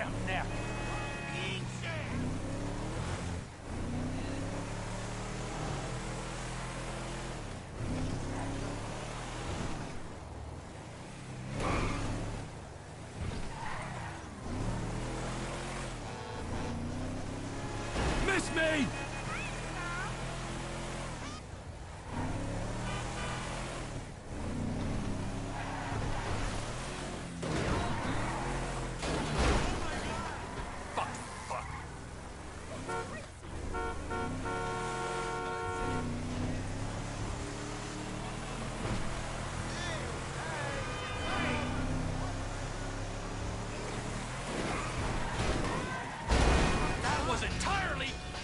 Damn neck. Miss me!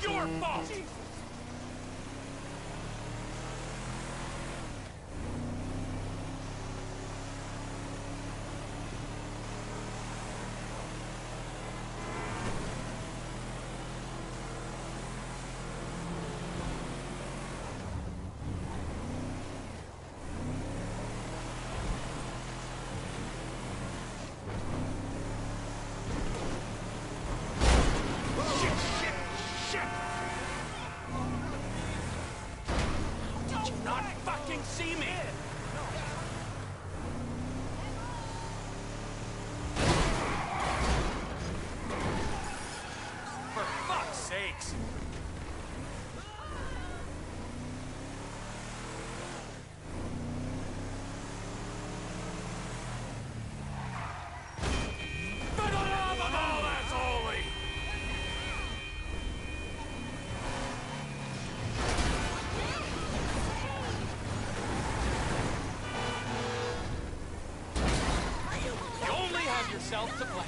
Your fault! See me! For fuck's sakes! For the love of all that's holy! Yourself to blame.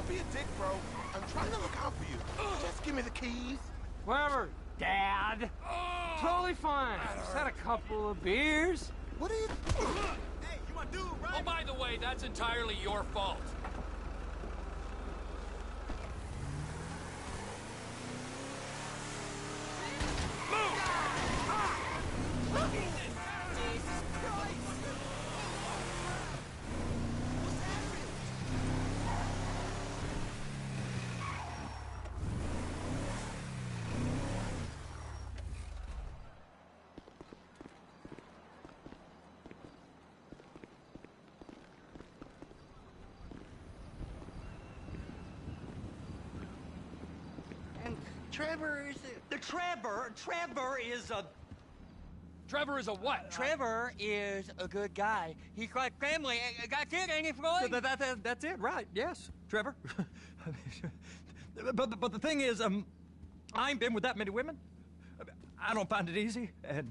Be a dick, bro. I'm trying to look out for you. Just give me the keys. Whatever, Dad. Totally fine. Just had a couple of beers. What are you... Hey, you my dude, right? Oh, by the way, that's entirely your fault. Trevor is Trevor is a... Trevor is a what? Trevor is a good guy. He's like family. Got kid, ain't he, Floyd? That's it, right? Yes, Trevor. but the thing is, I ain't been with that many women. I don't find it easy, and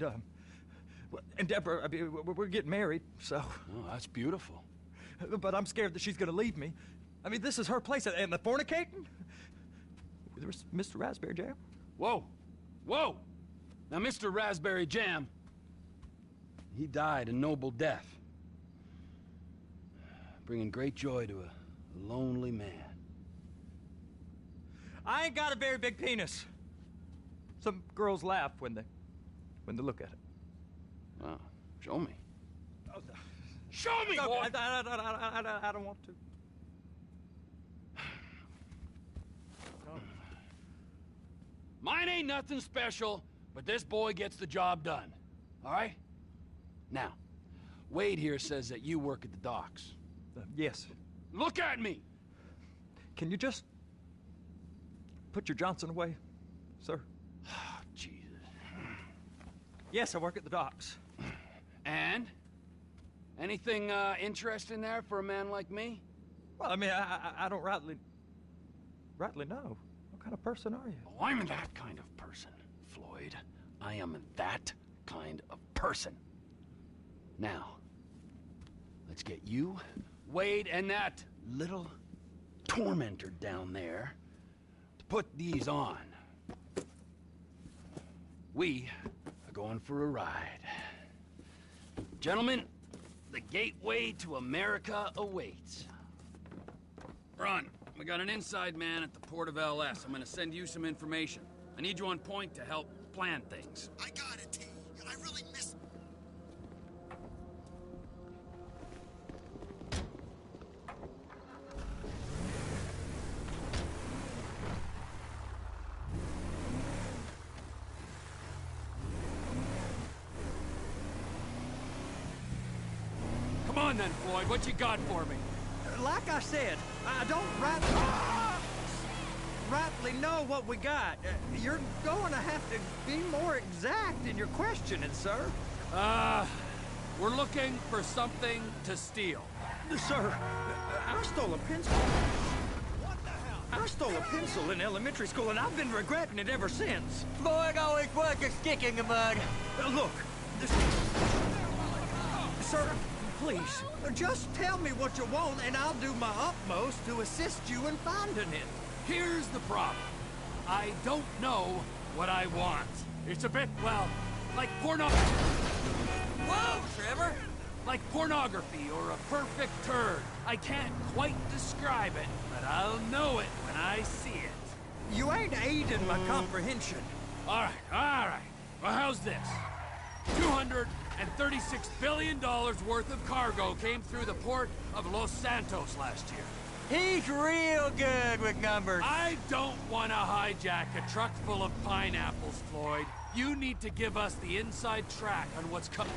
Deborah, I mean, we're getting married, so. Oh, that's beautiful. But I'm scared that she's gonna leave me. I mean, this is her place, and the fornicating. There's Mr. Raspberry Jam. Whoa, whoa! Now, Mr. Raspberry Jam, he died a noble death, bringing great joy to a lonely man. I ain't got a very big penis. Some girls laugh when they look at it. Oh, show me. Show me, no, boy! I don't want to. Mine ain't nothing special, but this boy gets the job done. All right? Now, Wade here says that you work at the docks. Yes. Look at me! Can you just put your Johnson away, sir? Jesus. Yes, I work at the docks. And? Anything interesting there for a man like me? Well, I mean, I don't rightly know. What kind of person are you? Oh, I'm that kind of person, Floyd. I am that kind of person. Now, let's get you, Wade, and that little tormentor down there to put these on. We are going for a ride. Gentlemen, the gateway to America awaits. Ron, we got an inside man at the port of LS. I'm gonna send you some information. I need you on point to help plan things. I got it, T. I really miss... Come on then, Floyd, what you got for me? Like I said, I don't rightly know what we got. You're going to have to be more exact in your questioning, sir. We're looking for something to steal. Sir, I stole a pencil. What the hell? I stole a pencil in elementary school, and I've been regretting it ever since. Floyd always was a stick in the mud. Look, sir, please, just tell me what you want, and I'll do my utmost to assist you in finding it. Here's the problem. I don't know what I want. It's a bit, well, like Whoa, Trevor! like pornography or a perfect turd. I can't quite describe it, but I'll know it when I see it. You ain't aiding my comprehension. All right. Well, how's this? $236 billion worth of cargo came through the port of Los Santos last year. He's real good with numbers. I don't want to hijack a truck full of pineapples, Floyd. You need to give us the inside track on what's coming.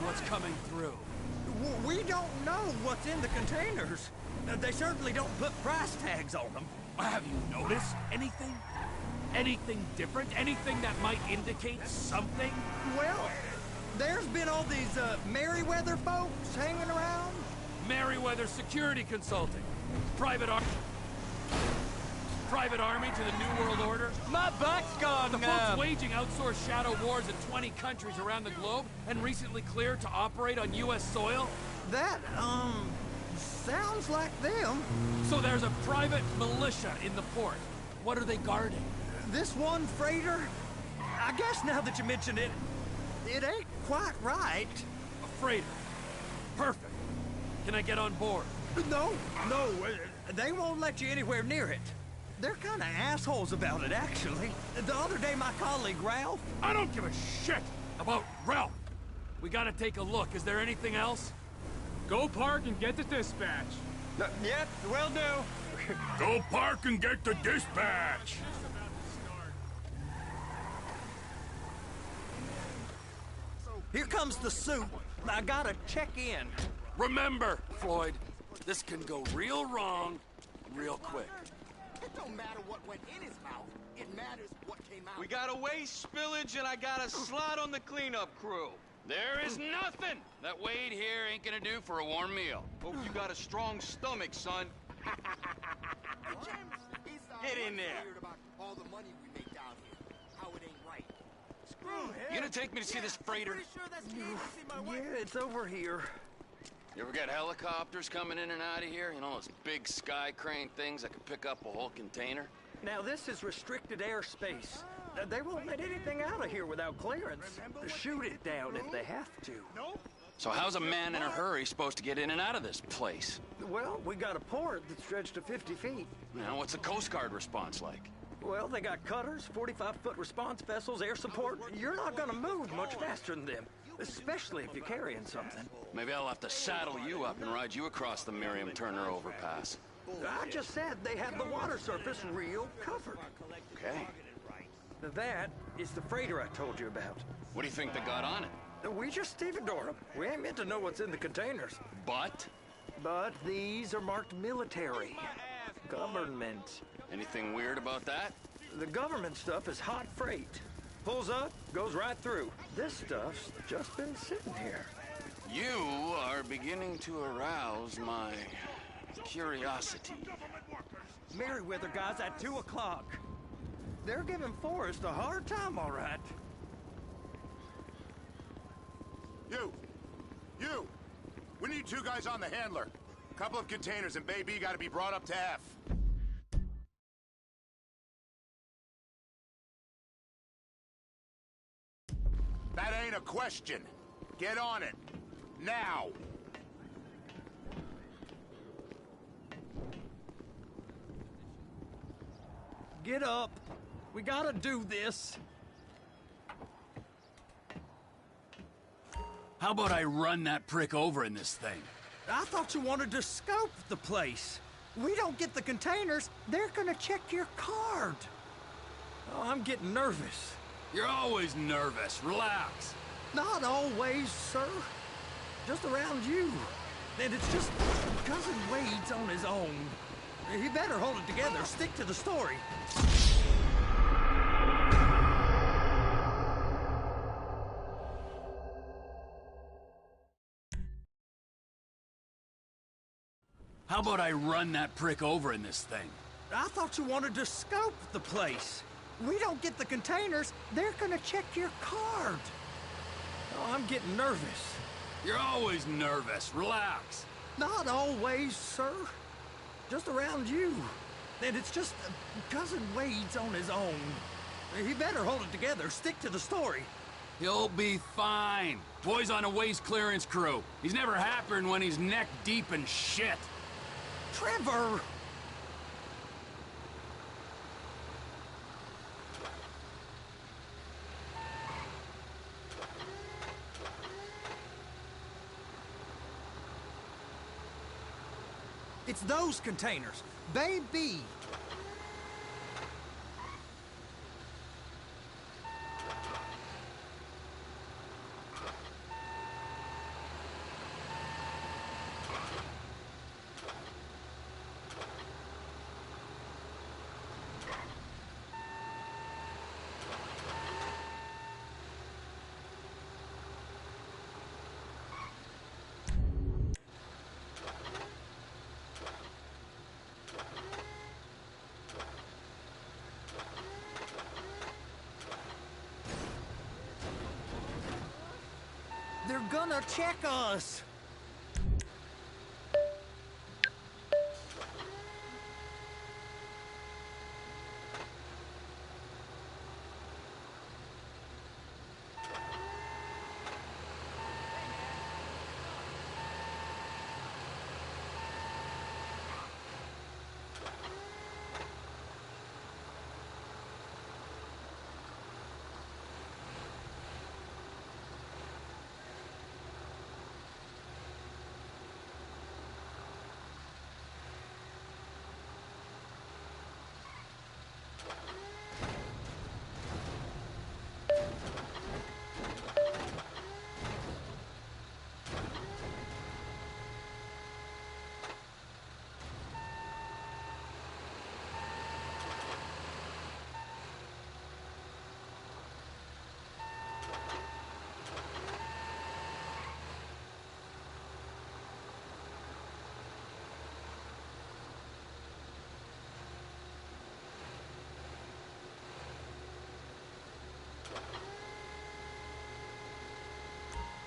What's coming through. We don't know what's in the containers. They certainly don't put price tags on them. Have you noticed anything? Anything different? Anything that might indicate something? Well, there's been all these Merryweather folks hanging around. Merryweather Security Consulting. Private army to the New World Order. My butt's gone The folks numb. waging outsourced shadow wars in 20 countries around the globe and recently cleared to operate on U.S. soil. That, sounds like them. So there's a private militia in the port. What are they guarding? This one freighter, I guess now that you mention it, it ain't quite right. A freighter. Perfect. Can I get on board? No, they won't let you anywhere near it. They're kind of assholes about it, actually. The other day, my colleague, Ralph... I don't give a shit about Ralph. We gotta take a look. Is there anything else? Go park and get the dispatch. Yep, will do. Go park and get the dispatch. Here comes the soup. I gotta check in. Remember, Floyd, this can go real wrong real quick. It don't matter what went in his mouth. It matters what came out. We got a waste spillage and I got a slot on the cleanup crew. There is nothing that Wade here ain't gonna do for a warm meal. Hope you got a strong stomach, son. Get in there. Weird about all the money we make down here. How it ain't right. Screw him. You gonna take me to see this freighter? Pretty sure that's the agency my wife. Yeah, it's over here. You ever get helicopters coming in and out of here? You know, those big sky crane things that could pick up a whole container? Now, this is restricted airspace. They won't let anything out of here without clearance. Shoot it down if they have to. So how's a man in a hurry supposed to get in and out of this place? Well, we got a port that stretched to 50 feet. You know, what's the Coast Guard response like? Well, they got cutters, 45-foot response vessels, air support. You're not gonna move much faster than them, especially if you're carrying something. Maybe I'll have to saddle you up and ride you across the Miriam Turner overpass. I just said they have the water surface real covered. Okay. That is the freighter I told you about. What do you think they got on it? We just stevedore them. We ain't meant to know what's in the containers. But? But these are marked military. Government. Anything weird about that? The government stuff is hot freight. Pulls up, goes right through. This stuff's just been sitting here. You are beginning to arouse my curiosity. Merriweather guys at 2 o'clock. They're giving Forrest a hard time, all right. You! We need 2 guys on the handler. Couple of containers and Bay B gotta be brought up to F. That ain't a question. Get on it. Now! Get up. We gotta do this. How about I run that prick over in this thing? I thought you wanted to scope the place. We don't get the containers, they're gonna check your card. Oh, I'm getting nervous. You're always nervous. Relax. Not always, sir. Just around you. And it's just Cousin Wade's on his own. He better hold it together, stick to the story. How about I run that prick over in this thing? I thought you wanted to scope the place. We don't get the containers, they're gonna check your card. Oh, I'm getting nervous. You're always nervous. Relax. Not always, sir. Just around you. And it's just Cousin Wade's on his own. He better hold it together, stick to the story. He'll be fine. Boy's on a waste clearance crew. He's never happier when he's neck deep in shit. Trevor! It's those containers. Baby! They're gonna check us!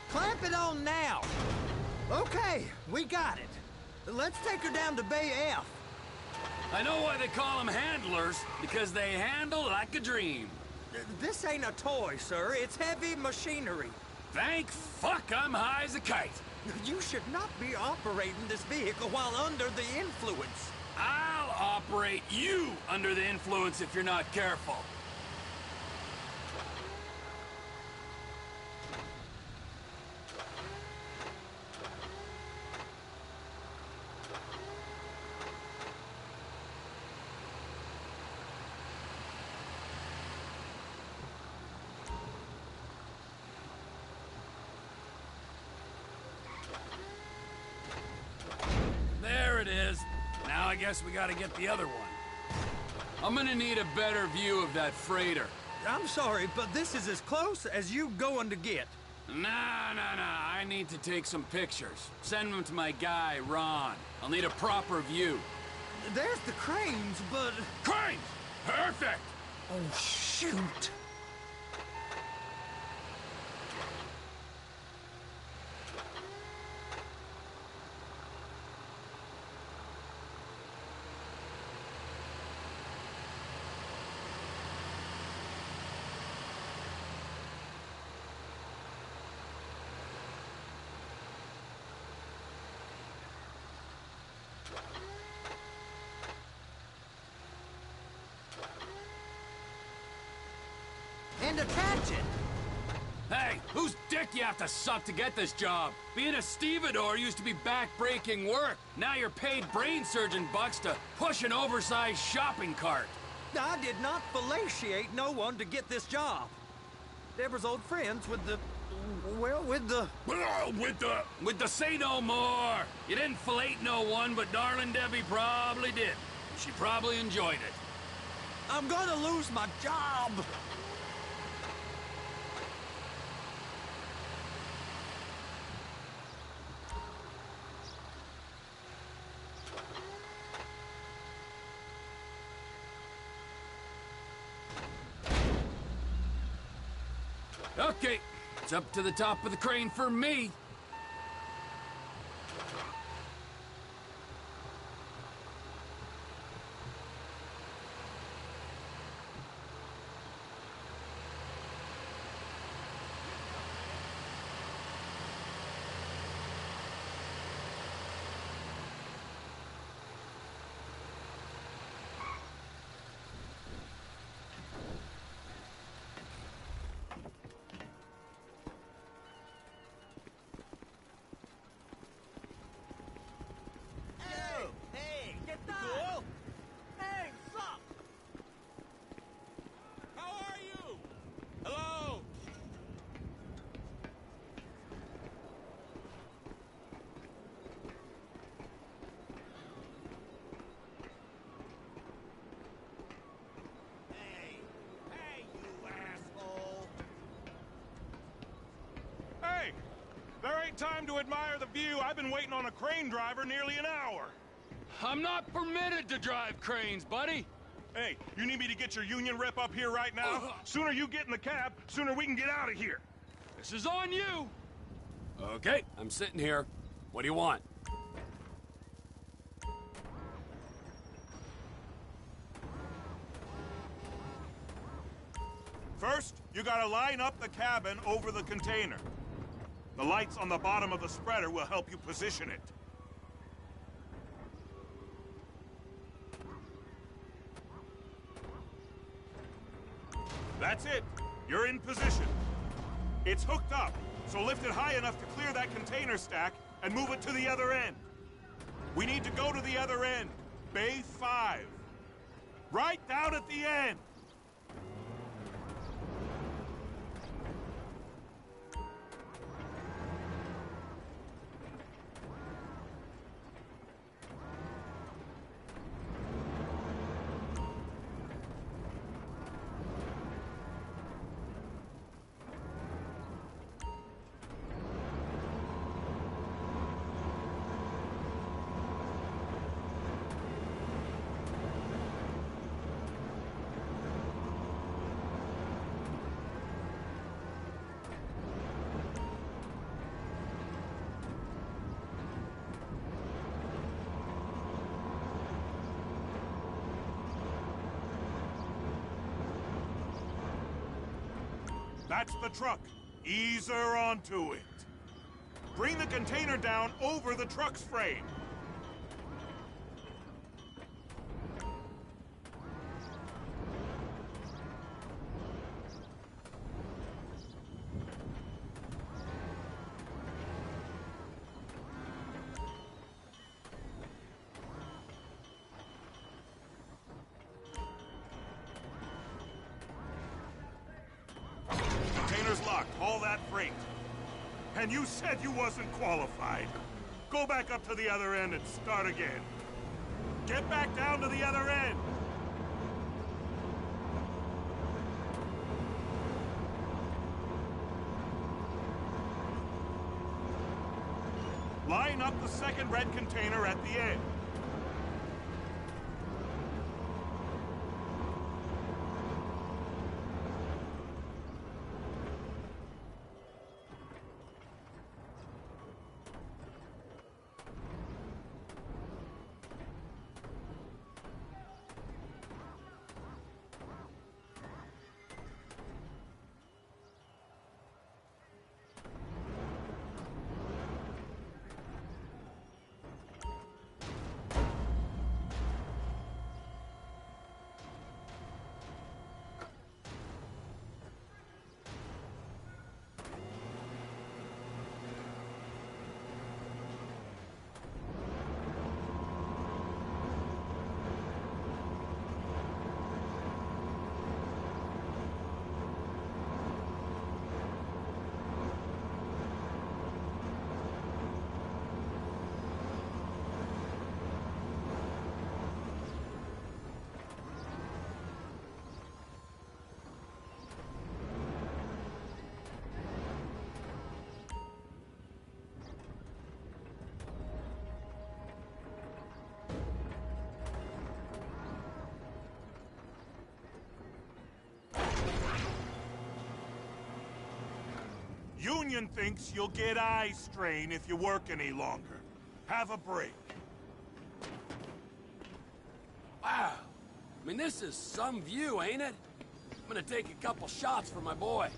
Clamp it on now! Okay, we got it. Let's take her down to Bay F. I know why they call them handlers, because they handle like a dream. This ain't a toy, sir. It's heavy machinery. Thank fuck I'm high as a kite. You should not be operating this vehicle while under the influence. I'll operate you under the influence if you're not careful. Now I guess we gotta get the other one. I'm gonna need a better view of that freighter. I'm sorry, but this is as close as you going to get. Nah. I need to take some pictures. Send them to my guy, Ron. I'll need a proper view. There's the cranes, but... Cranes! Perfect! Oh, shoot. And attach it. Hey, whose dick you have to suck to get this job? Being a stevedore used to be back-breaking work. Now you're paid brain surgeon bucks to push an oversized shopping cart. I did not fellatiate no one to get this job. Deborah's old friends with the... well, with the... With the say no more. You didn't fillet no one, but darling Debbie probably did. She probably enjoyed it. I'm gonna lose my job. Okay, it's up to the top of the crane for me. There ain't time to admire the view. I've been waiting on a crane driver nearly an hour. I'm not permitted to drive cranes, buddy. Hey, you need me to get your union rep up here right now? Sooner you get in the cab, sooner we can get out of here. This is on you. Okay, I'm sitting here. What do you want? First, you gotta line up the cabin over the container. The lights on the bottom of the spreader will help you position it. That's it. You're in position. It's hooked up, so lift it high enough to clear that container stack and move it to the other end. We need to go to the other end. Bay 5. Right down at the end. That's the truck. Ease her onto it. Bring the container down over the truck's frame. Locked, all that freight. And you said you wasn't qualified. Go back up to the other end and start again. Get back down to the other end! Line up the second red container at the end. Union thinks you'll get eye strain if you work any longer. Have a break. Wow. I mean, this is some view, ain't it? I'm gonna take a couple shots for my boy.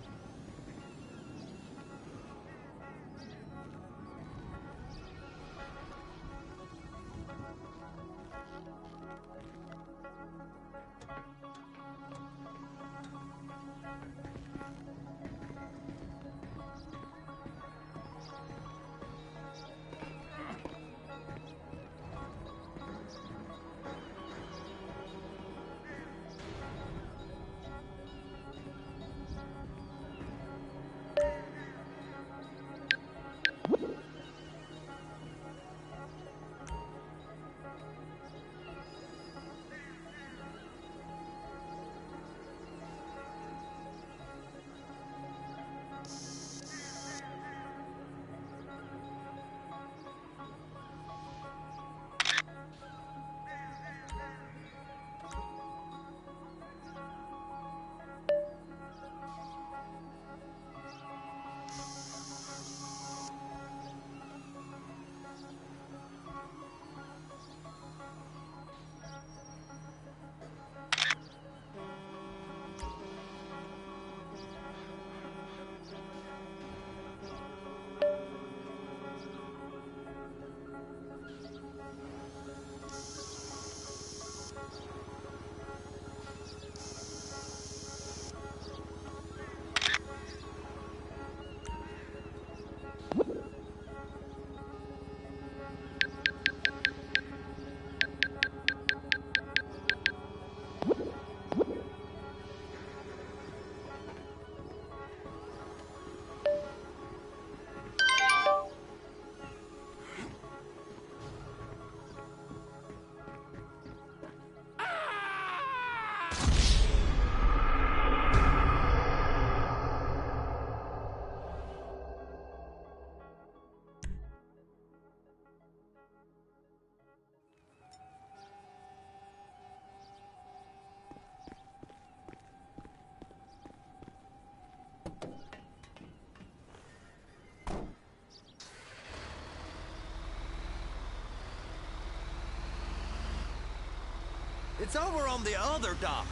It's over on the other dock.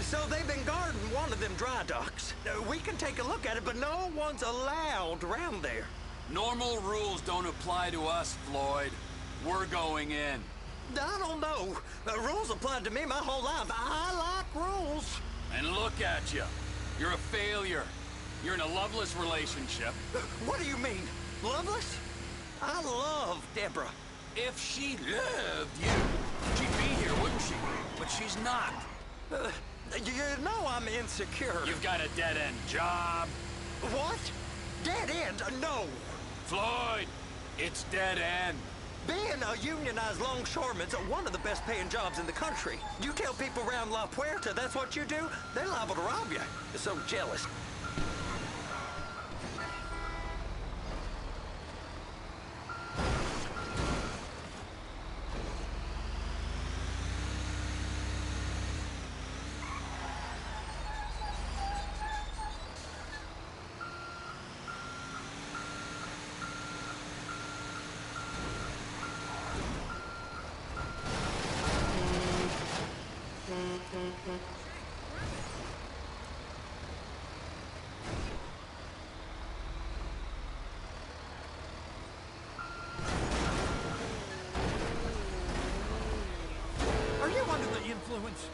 So they've been guarding one of them dry docks. We can take a look at it, but no one's allowed around there. Normal rules don't apply to us, Floyd. We're going in. I don't know. Rules applied to me my whole life. I like rules. And look at you. You're a failure. You're in a loveless relationship. What do you mean? Loveless? I love Deborah. If she loved you, she'd be here, wouldn't she? But she's not. You know I'm insecure. You've got a dead-end job. What? Dead end? No. Floyd, it's dead end. Being a unionized longshoreman's one of the best paying jobs in the country. You tell people around La Puerta that's what you do, they're liable to rob you. They're so jealous. Are you under the influence?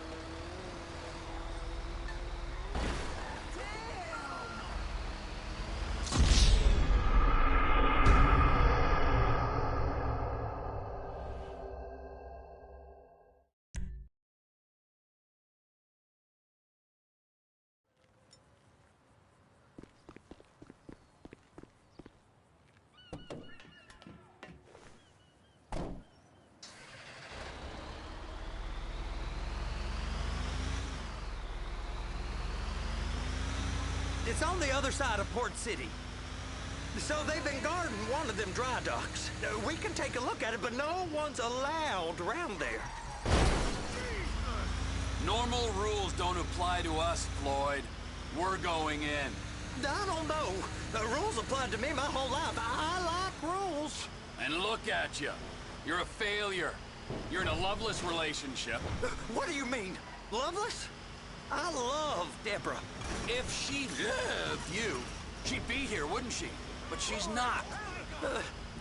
It's on the other side of Port City. So they've been guarding one of them dry docks. We can take a look at it, but no one's allowed around there. Normal rules don't apply to us, Floyd. We're going in. I don't know. The rules applied to me my whole life. I like rules. And look at you. You're a failure. You're in a loveless relationship. What do you mean? Loveless? I love Deborah. If she loved you, she'd be here, wouldn't she? But she's not.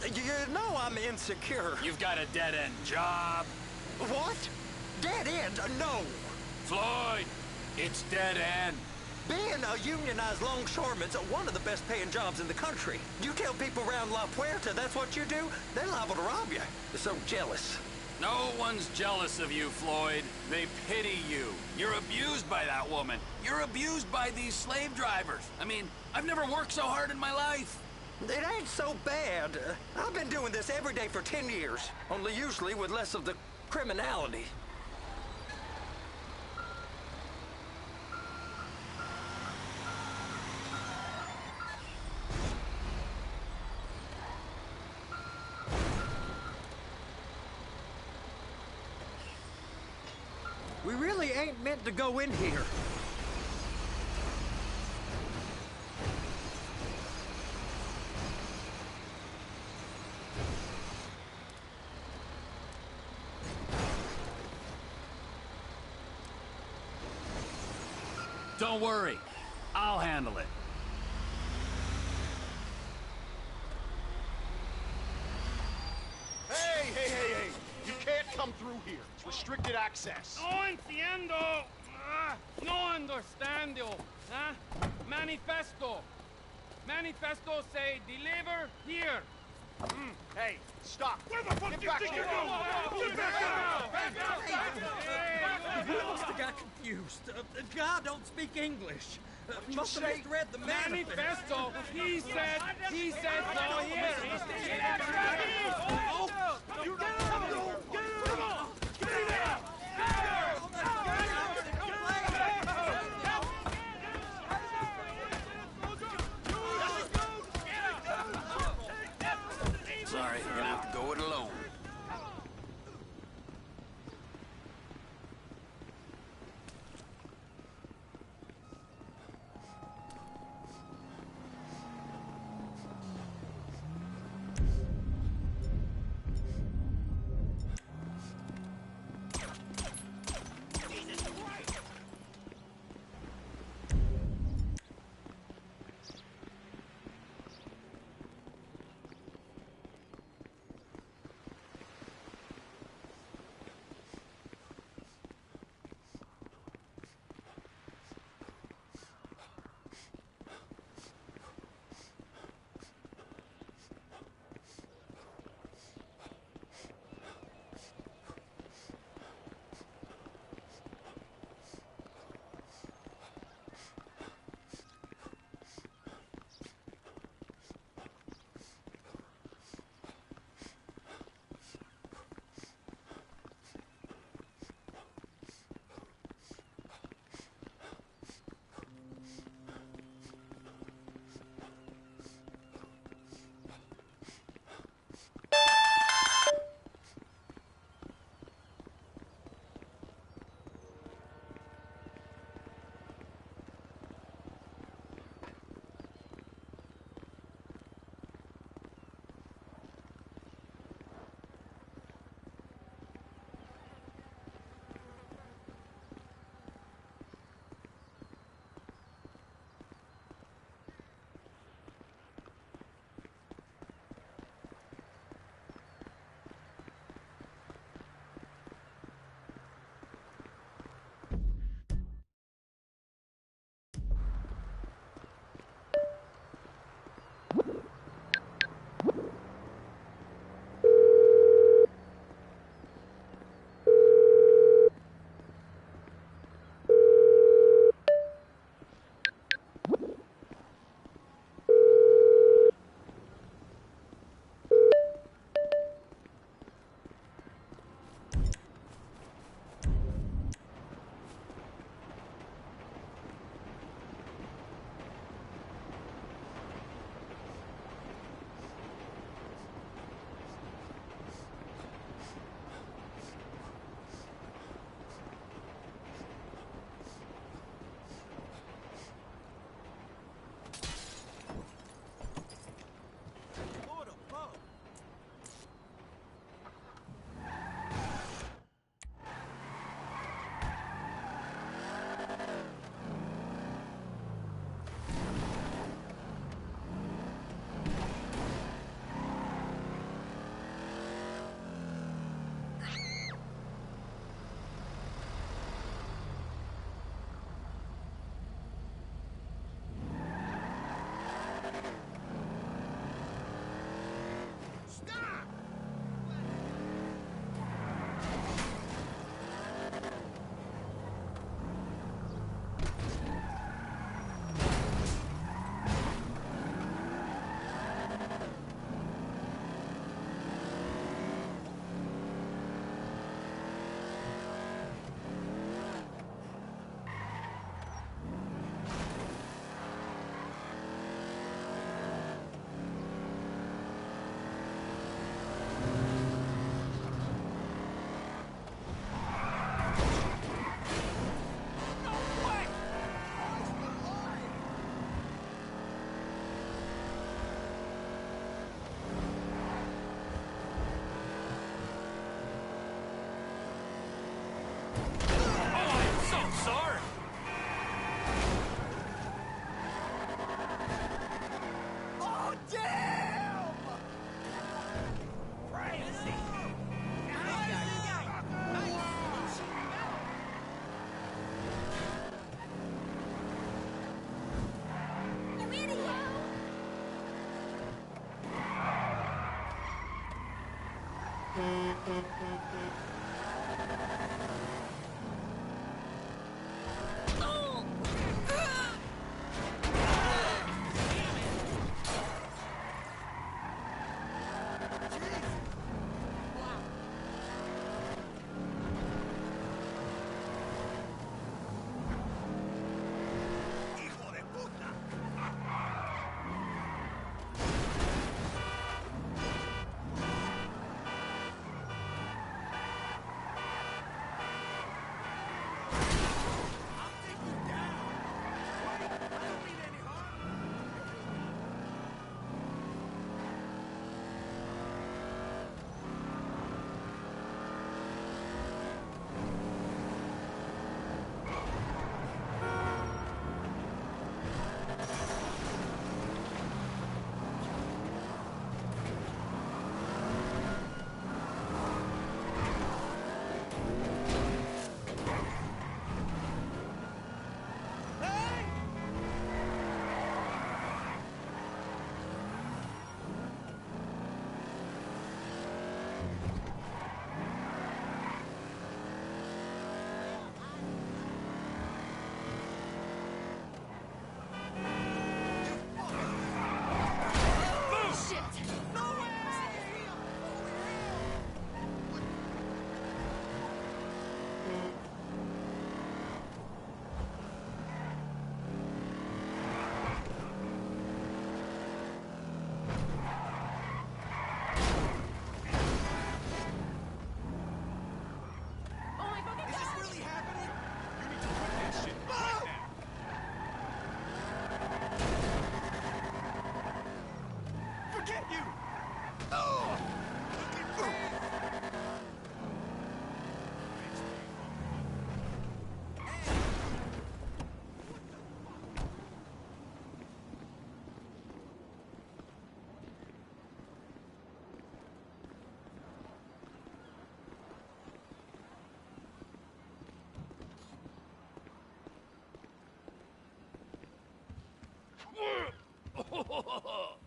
You know I'm insecure. You've got a dead-end job. What? Dead end? No. Floyd, it's dead end. Being a unionized longshoreman's one of the best paying jobs in the country. You tell people around La Puerta that's what you do, they're liable to rob you. They're so jealous. No one's jealous of you, Floyd. They pity you. You're abused by that woman. You're abused by these slave drivers. I mean, I've never worked so hard in my life. It ain't so bad. I've been doing this every day for 10 years, only usually with less of the criminality. We really ain't meant to go in here. Don't worry. I'll handle it. Hey! You can't come through here. It's restricted access. No entiendo. No understando. Manifesto. Manifesto say deliver here. Hey, stop. Where the fuck Get do you back think here. you're going? Get back We must have got confused. God don't speak English. Must have say? misread the manifest. Manifesto. He said go here. Get out of here. Sorry, you're gonna have to go it alone.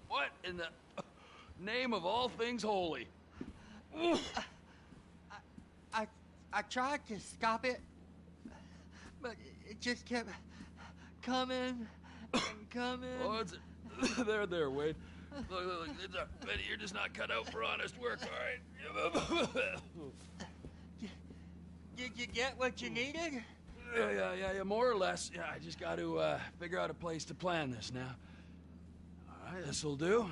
What in the name of all things holy? I tried to stop it, but it just kept coming and coming. Oh, it's there, Wade. Look, it's a pity you're just not cut out for honest work, all right? Did you get what you needed? Yeah, more or less. Yeah, I just got to figure out a place to plan this now. All right, this'll do.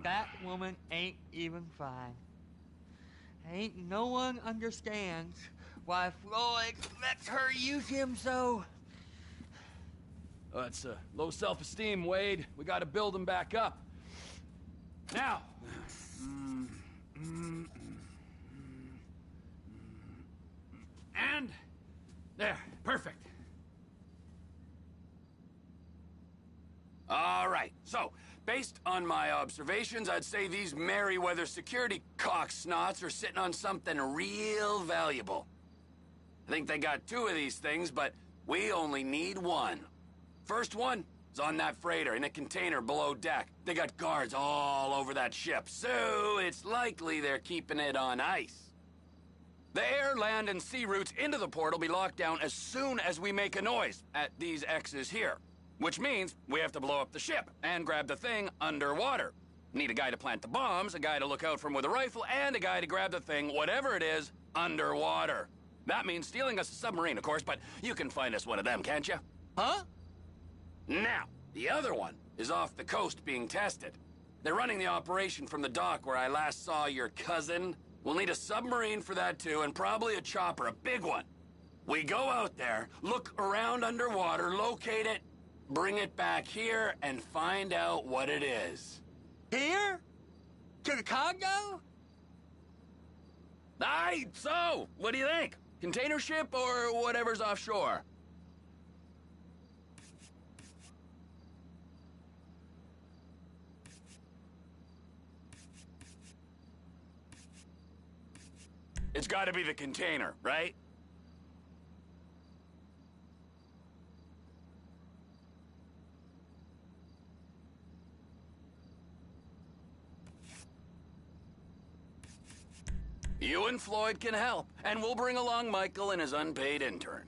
That woman ain't even fine. Ain't no one understands why Floyd lets her use him so. Oh, it's low self-esteem, Wade. We got to build him back up. Now. And there, perfect. All right, so, based on my observations, I'd say these Merryweather security cocksnots are sitting on something real valuable. I think they got 2 of these things, but we only need 1. First one is on that freighter in a container below deck. They got guards all over that ship, so it's likely they're keeping it on ice. The air, land, and sea routes into the port will be locked down as soon as we make a noise at these X's here. Which means we have to blow up the ship and grab the thing underwater. Need a guy to plant the bombs, a guy to look out for 'em with a rifle, and a guy to grab the thing, whatever it is, underwater. That means stealing us a submarine, of course, but you can find us one of them, can't you? Huh? Now, the other one is off the coast being tested. They're running the operation from the dock where I last saw your cousin. We'll need a submarine for that too, and probably a chopper, a big one. We go out there, look around underwater, locate it, bring it back here, and find out what it is. Here? To the Congo? Aye, so, what do you think? Container ship or whatever's offshore? It's gotta be the container, right? You and Floyd can help, and we'll bring along Michael and his unpaid intern.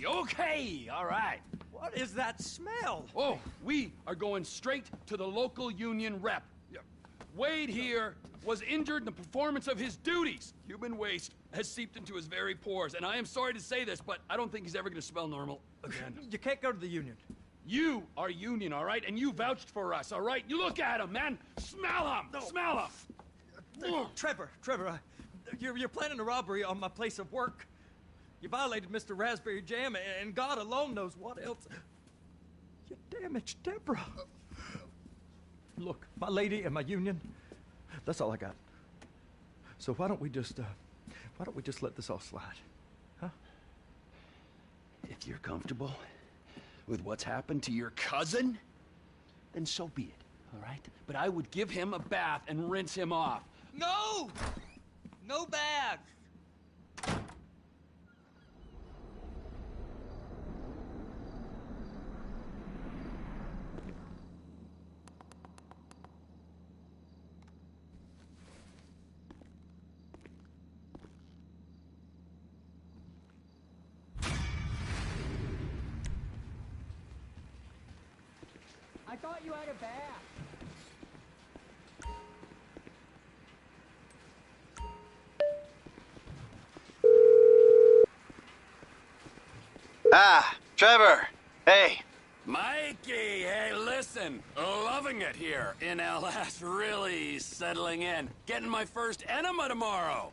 Okay, all right. What is that smell? Oh, we are going straight to the local union rep. Wade here was injured in the performance of his duties. Human waste has seeped into his very pores, and I am sorry to say this, but I don't think he's ever going to smell normal again. You can't go to the union. You are union, all right? And you vouched for us, all right? You look at him, man. Smell him. No. Smell him. Trevor, you're planning a robbery on my place of work. You violated Mr. Raspberry Jam, and God alone knows what else. You damaged Deborah. Look, my lady and my union, that's all I got. So why don't we just let this all slide, huh? If you're comfortable with what's happened to your cousin, then so be it, all right? But I would give him a bath and rinse him off. No! No bath! I thought you had a bath. Ah, Trevor. Hey. Mikey, hey, listen. Loving it here in LS. Really settling in. Getting my first enema tomorrow.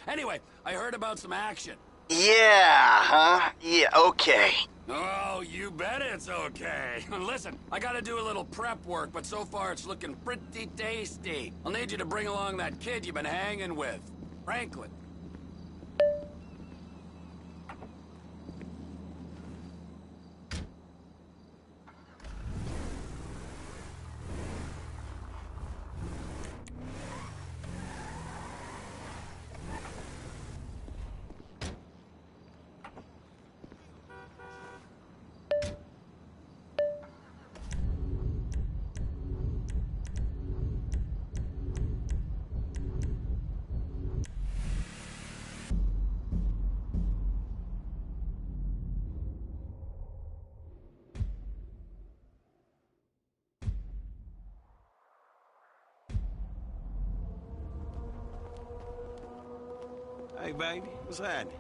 Anyway, I heard about some action. Yeah, huh? Yeah, okay. Oh, you bet it's okay. Listen, I gotta do a little prep work, but so far it's looking pretty tasty. I'll need you to bring along that kid you've been hanging with, Franklin. Hey, baby, what's happening?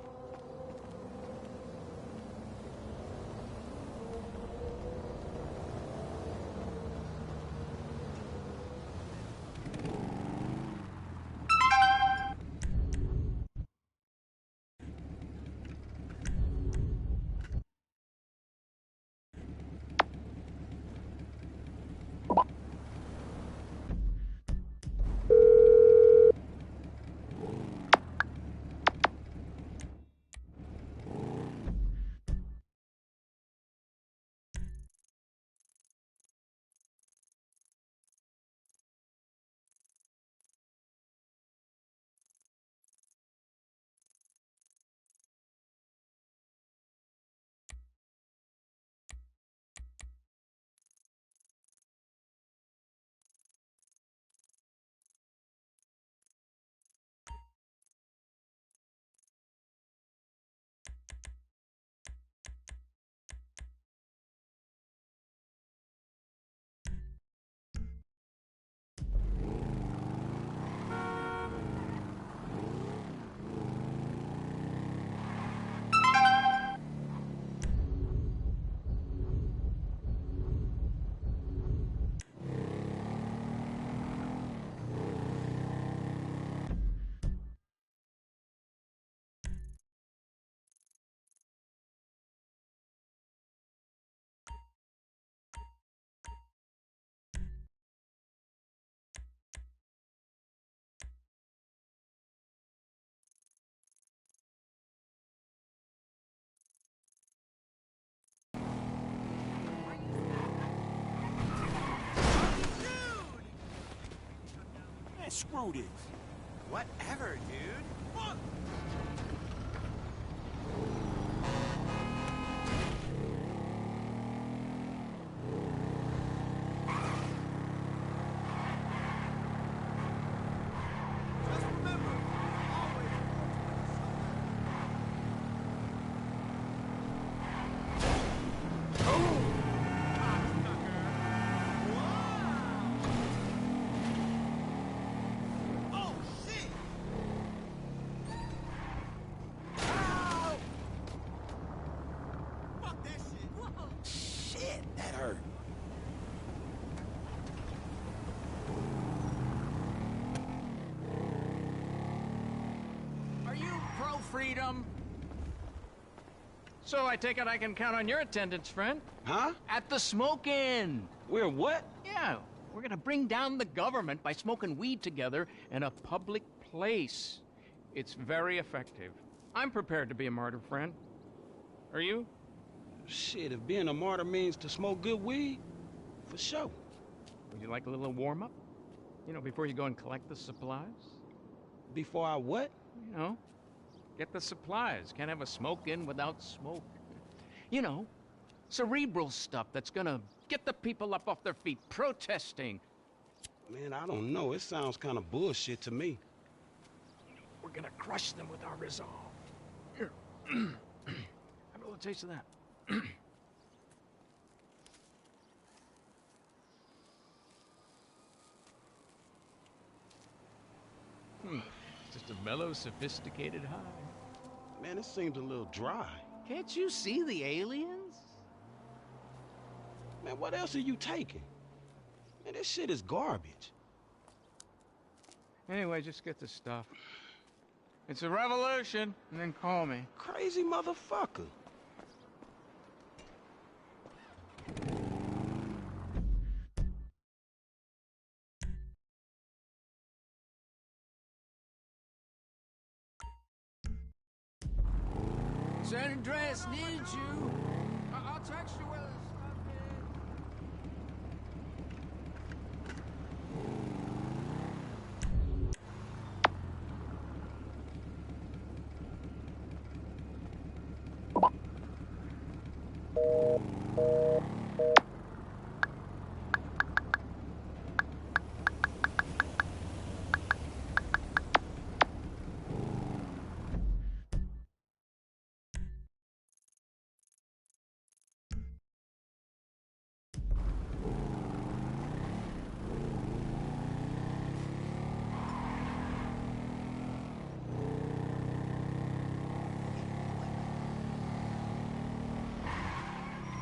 Screw this. Whatever, dude. Fuck. Just remember, freedom. So I take it I can count on your attendance, friend? Huh? At the smoke-in. We're what? Yeah, we're gonna bring down the government by smoking weed together in a public place. It's very effective. I'm prepared to be a martyr, friend. Are you? Shit, if being a martyr means to smoke good weed, for sure. Would you like a little warm-up? You know, before you go and collect the supplies? Before I what? You know, get the supplies. Can't have a smoke-in without smoke. You know, cerebral stuff that's gonna get the people up off their feet, protesting. Man, I don't know. It sounds kind of bullshit to me. We're gonna crush them with our resolve. Here. Have a little taste of that. Just a mellow, sophisticated high. Man, it seems a little dry. Can't you see the aliens? Man, what else are you taking? Man, this shit is garbage. Anyway, just get the stuff. It's a revolution, and then call me. Crazy motherfucker. San Andreas needs you. I'll text you whether the stuff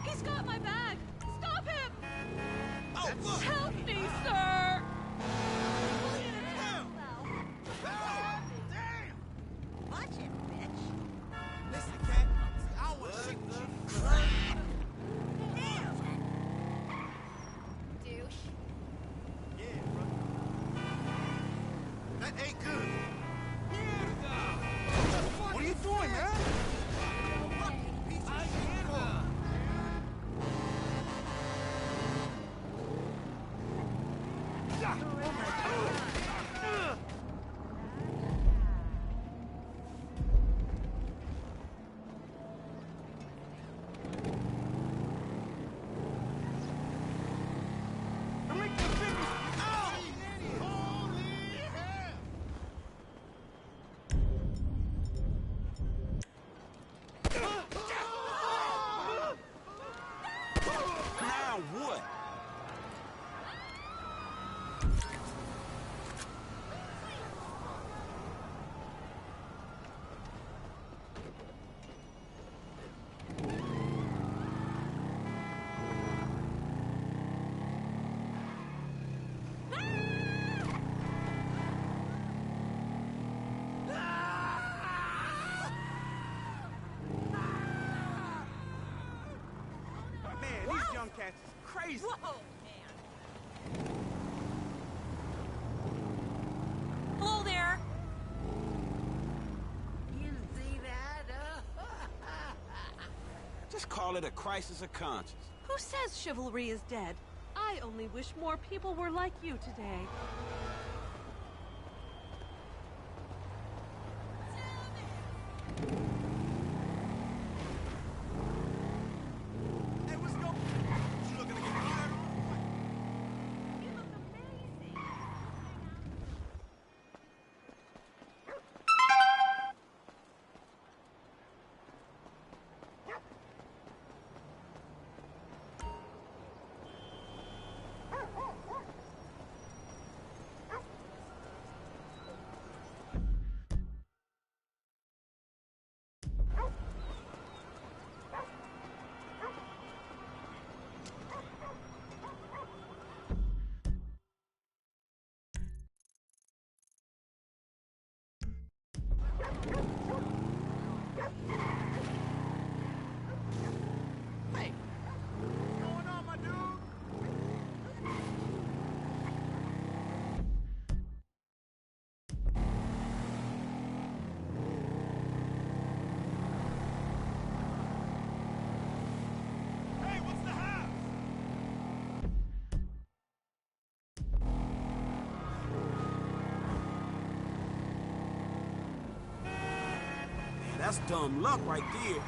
He's got my bag! Stop him! Oh, look! Help me, sir! Damn! Watch it, bitch. Listen, cat. I want to see what Damn! Douche. Yeah, bro. That ain't good. What are you doing, man? Cats is crazy. Whoa, man. Hello there. You see that? Just call it a crisis of conscience. Who says chivalry is dead? I only wish more people were like you today. That's dumb luck right there.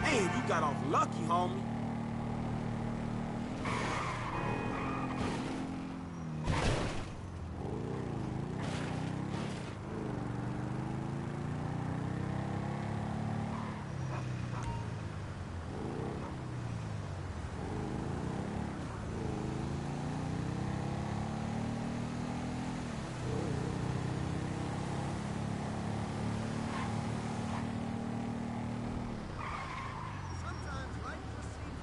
Man, you got off lucky, homie. Sometimes life proceeds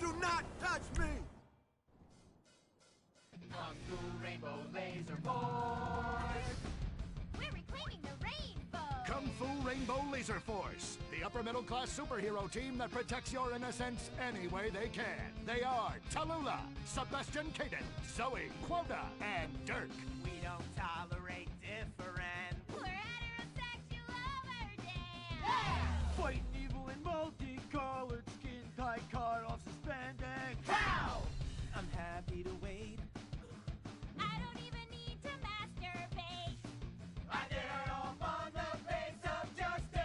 do not touch me! Kung Fu Rainbow Laser Force! We're reclaiming the rainbow! Kung Fu Rainbow Laser Force, the upper middle class superhero team that protects your innocence any way they can. They are Tallulah, Sebastian Caden, Zoe, Quota, and Dirk. We don't tolerate different. We're heterosexual overdance! Yeah! Fighting evil in multicolored skin, tight cut off suspended. Pow! I'm happy to wait. I don't even need to masturbate. I dare off on the face of justice.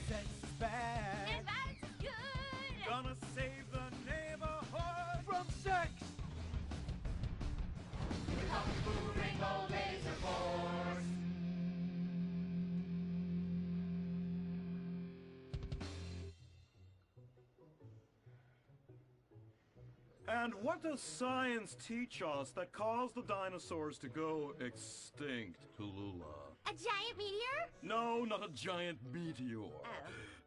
Sex is bad. And violence is good. Gonna save the neighborhood from sex. Kung Fu Rainbow Laser Force! And what does science teach us that caused the dinosaurs to go extinct, Tallulah? A giant meteor? No, not a giant meteor.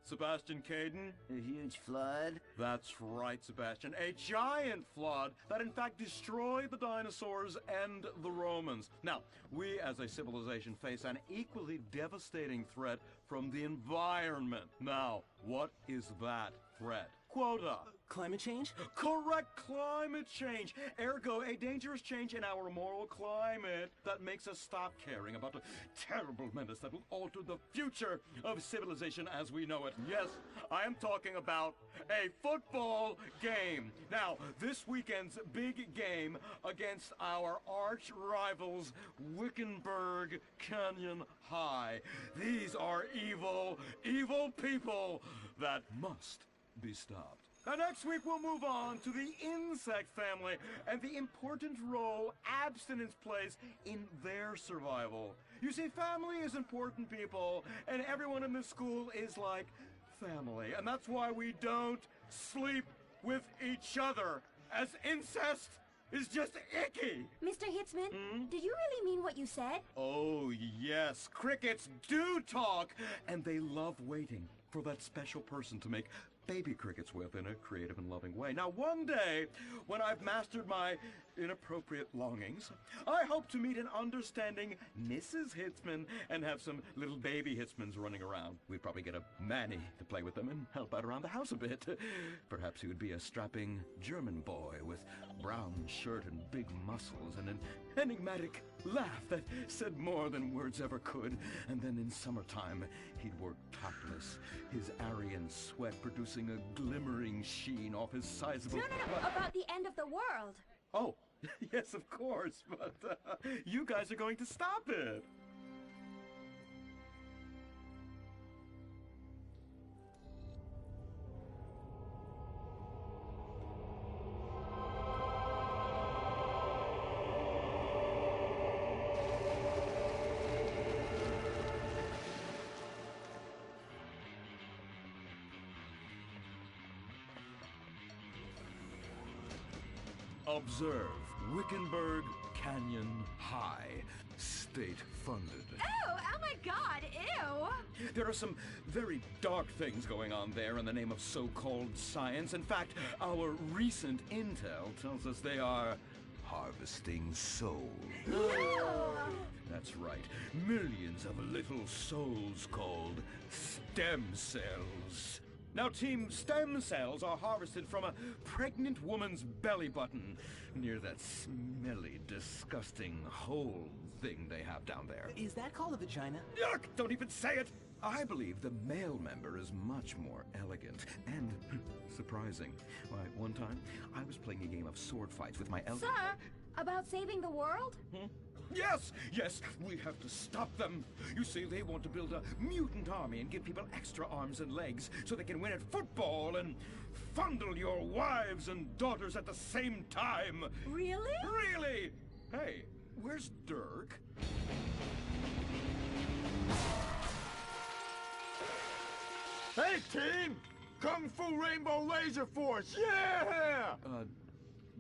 Sebastian Caden? A huge flood? That's right, Sebastian. A giant flood that in fact destroyed the dinosaurs and the Romans. Now, we as a civilization face an equally devastating threat from the environment. Now, what is that threat? Quota. Climate change? Correct, climate change. Ergo, a dangerous change in our moral climate that makes us stop caring about the terrible menace that will alter the future of civilization as we know it. Yes, I am talking about a football game. Now, this weekend's big game against our arch rivals, Wickenburg Canyon High. These are evil, evil people that must be stopped. Now, next week we'll move on to the insect family and the important role abstinence plays in their survival. You see, family is important, people, and everyone in this school is like family. And that's why we don't sleep with each other, as incest is just icky. Mr. Hitzman, did you really mean what you said? Oh, yes. Crickets do talk, and they love waiting for that special person to make baby crickets with in a creative and loving way. Now, one day, when I've mastered my inappropriate longings, I hope to meet an understanding Mrs. Hitzman and have some little baby Hitzmans running around. We'd probably get a Manny to play with them and help out around the house a bit. Perhaps he would be a strapping German boy with brown shirt and big muscles and an enigmatic laugh that said more than words ever could. And then in summertime, he'd work topless, his Aryan sweat producing a glimmering sheen off his sizable... No, about the end of the world. Oh, yes, of course, but you guys are going to stop it. Observe Wickenburg Canyon High, state-funded. Oh my God, ew! There are some very dark things going on there in the name of so-called science. In fact, our recent intel tells us they are harvesting souls. That's right. Millions of little souls called stem cells. Now, Team Stem Cells are harvested from a pregnant woman's belly button near that smelly, disgusting hole thing they have down there. Is that called a vagina? Yuck! Don't even say it! I believe the male member is much more elegant and surprising. Why, one time, I was playing a game of sword fights with my Sir, about saving the world? Yes, yes, we have to stop them. You see, they want to build a mutant army and give people extra arms and legs so they can win at football and fondle your wives and daughters at the same time. Really? Really? Hey, where's Dirk? Hey, team! Kung Fu Rainbow Laser Force, yeah!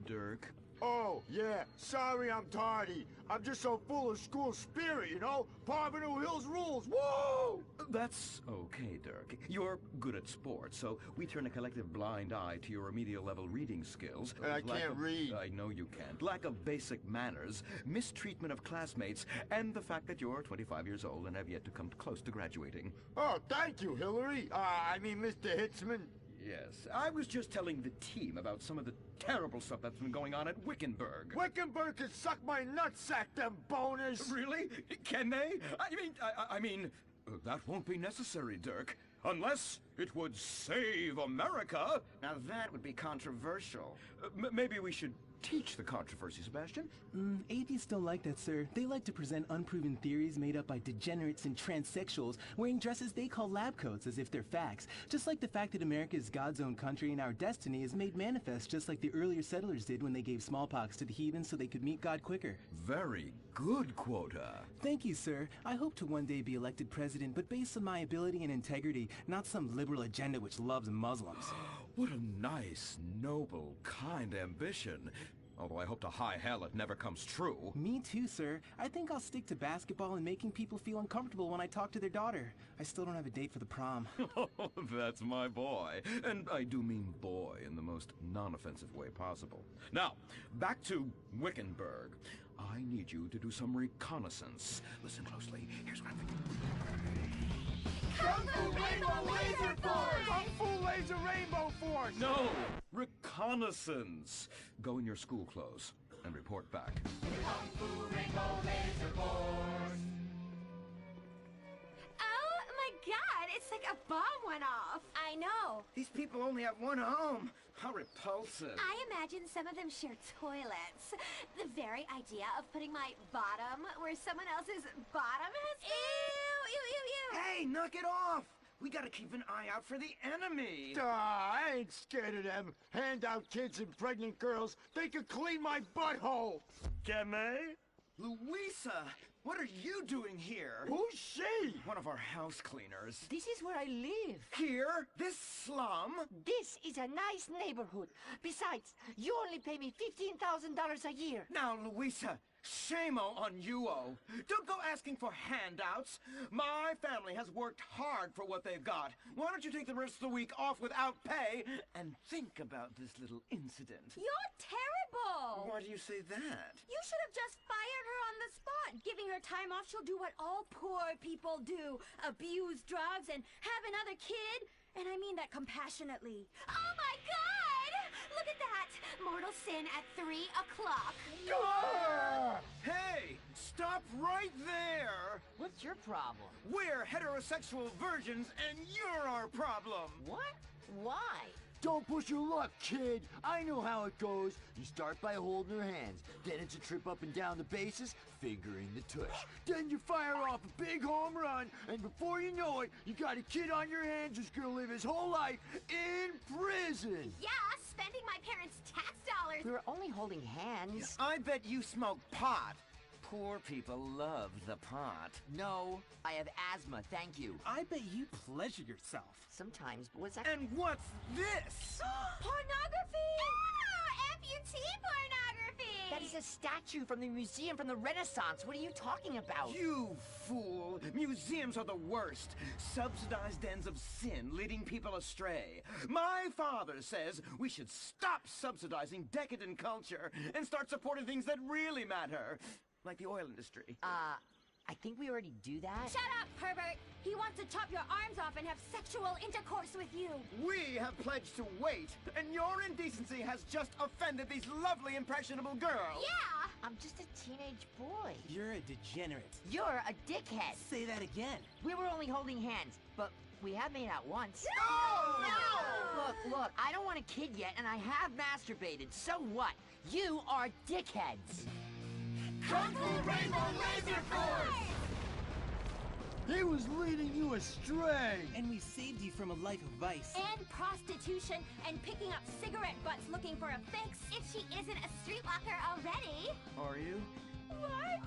Dirk, Oh, yeah. Sorry I'm tardy. I'm just so full of school spirit, you know? Parvenu Hills rules. Whoa! That's okay, Dirk. You're good at sports, so we turn a collective blind eye to your remedial level reading skills. And I can't read. I know you can't. Lack of basic manners, mistreatment of classmates, and the fact that you're 25 years old and have yet to come close to graduating. Oh, thank you, Hillary. I mean, Mr. Hitzman. Yes, I was just telling the team about some of the terrible stuff that's been going on at Wickenburg. Wickenburg can suck my nutsack, them boners! Really? Can they? I mean, that won't be necessary, Dirk. Unless it would save America. Now that would be controversial. Maybe we should teach the controversy, Sebastian. Atheists don't like that, sir. They like to present unproven theories made up by degenerates and transsexuals wearing dresses they call lab coats as if they're facts. Just like the fact that America is God's own country and our destiny is made manifest just like the earlier settlers did when they gave smallpox to the heathens so they could meet God quicker. Very good, Quota. Thank you, sir. I hope to one day be elected president, but based on my ability and integrity, not some liberal agenda which loves Muslims. What a nice, noble, kind ambition. Although I hope to high hell it never comes true. Me too, sir. I think I'll stick to basketball and making people feel uncomfortable when I talk to their daughter. I still don't have a date for the prom. That's my boy. And I do mean boy in the most non-offensive way possible. Now, back to Wickenburg. I need you to do some reconnaissance. Listen closely. Here's what I'm thinking. Kung Fu Rainbow Laser Force! Kung Fu Laser Rainbow Force! No! Reconnaissance! Go in your school clothes and report back. Kung Fu Rainbow Laser Force! Oh my god, it's like a bomb went off. I know. These people only have one home. How repulsive. I imagine some of them share toilets. The very idea of putting my bottom where someone else's bottom has been. Ew, ew, ew, ew. Hey, knock it off! We gotta keep an eye out for the enemy. I ain't scared of them. Handout kids and pregnant girls. They could clean my butthole. Can they? Louisa, what are you doing here? Who's she? One of our house cleaners. This is where I live. Here? This slum? This is a nice neighborhood. Besides, you only pay me $15,000 a year. Now, Louisa, shame-o on you-o. Don't go asking for handouts. My family has worked hard for what they've got. Why don't you take the rest of the week off without pay and think about this little incident? You're terrible! Why do you say that? You should have just fired her on the spot. Giving her time off, she'll do what all poor people do. Abuse drugs and have another kid. And I mean that compassionately. Oh my god! Look at that! Mortal sin at 3 o'clock. Hey! Stop right there! What's your problem? We're heterosexual virgins, and you're our problem! What? Why? Don't push your luck, kid. I know how it goes. You start by holding her hands. Then it's a trip up and down the bases, fingering the tush. Then you fire off a big home run, and before you know it, you got a kid on your hands who's gonna live his whole life in prison. Yeah, spending my parents' tax dollars. We were only holding hands. I bet you smoke pot. Poor people love the pot. No, I have asthma, thank you. I bet you pleasure yourself. Sometimes, but what's that? And what's this? Pornography! Oh, amputee pornography! That is a statue from the museum from the Renaissance. What are you talking about? You fool! Museums are the worst. Subsidized dens of sin leading people astray. My father says we should stop subsidizing decadent culture and start supporting things that really matter. Like the oil industry. I think we already do that. Shut up, Herbert! He wants to chop your arms off and have sexual intercourse with you. We have pledged to wait, and your indecency has just offended these lovely, impressionable girls. Yeah! I'm just a teenage boy. You're a degenerate. You're a dickhead. Say that again. We were only holding hands, but we have made out once. No! Look, I don't want a kid yet, and I have masturbated. So what? You are dickheads. Kung Fu Rainbow Laser Force! He was leading you astray. And we saved you from a life of vice. And prostitution and picking up cigarette butts looking for a fix if she isn't a streetwalker already. Are you? What?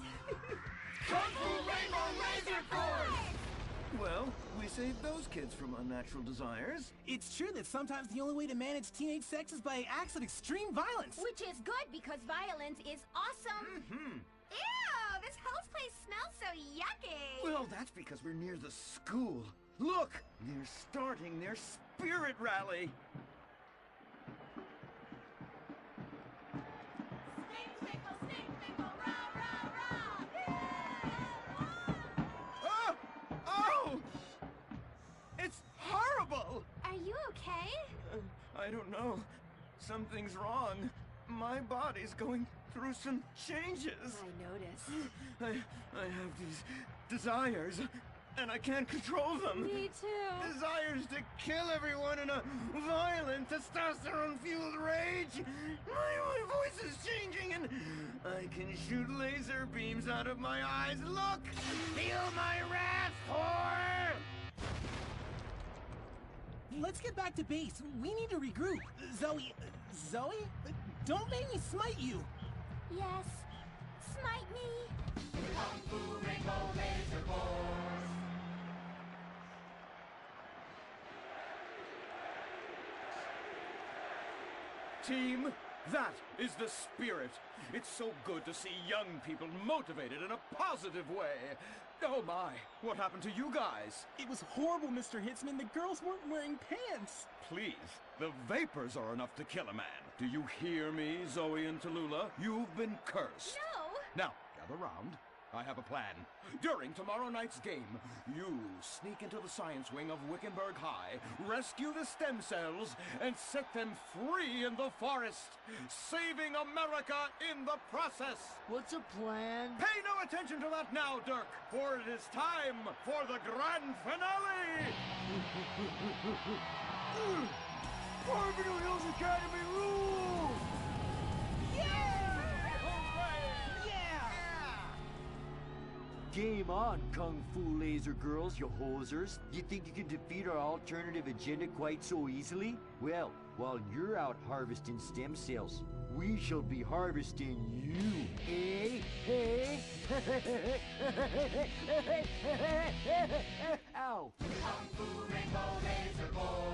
Kung Fu Rainbow Laser Force! Well, we really saved those kids from unnatural desires. It's true that sometimes the only way to manage teenage sex is by acts of extreme violence. Which is good because violence is awesome. Ew, this whole place smells so yucky. Well, that's because we're near the school. Look, they're starting their spirit rally. Oh! It's horrible! Are you okay? I don't know. Something's wrong. My body's going through some changes. I noticed. I have these desires, and I can't control them. Me too. Desires to kill everyone in a violent, testosterone-fueled rage. My voice is changing, and I can shoot laser beams out of my eyes. Look! Feel my wrath, whore! Let's get back to base. We need to regroup. Zoe? Don't make me smite you. Yes. Smite me. Kung Fu Rainbow Laser Force. Team, that is the spirit. It's so good to see young people motivated in a positive way. Oh my, what happened to you guys? It was horrible, Mr. Hitzman. The girls weren't wearing pants. Please, the vapors are enough to kill a man. Do you hear me, Zoe and Tallulah? You've been cursed. No. Now, gather round. I have a plan. During tomorrow night's game, you sneak into the science wing of Wickenburg High, rescue the stem cells, and set them free in the forest, saving America in the process. What's a plan? Pay no attention to that now, Dirk, for it is time for the grand finale! Orbital Hills Academy rules! Game on, Kung Fu Laser Girls, you hosers. You think you can defeat our alternative agenda quite so easily? Well, while you're out harvesting stem cells, we shall be harvesting you, eh? Hey? Ow! Kung Fu Rainbow Laser Force.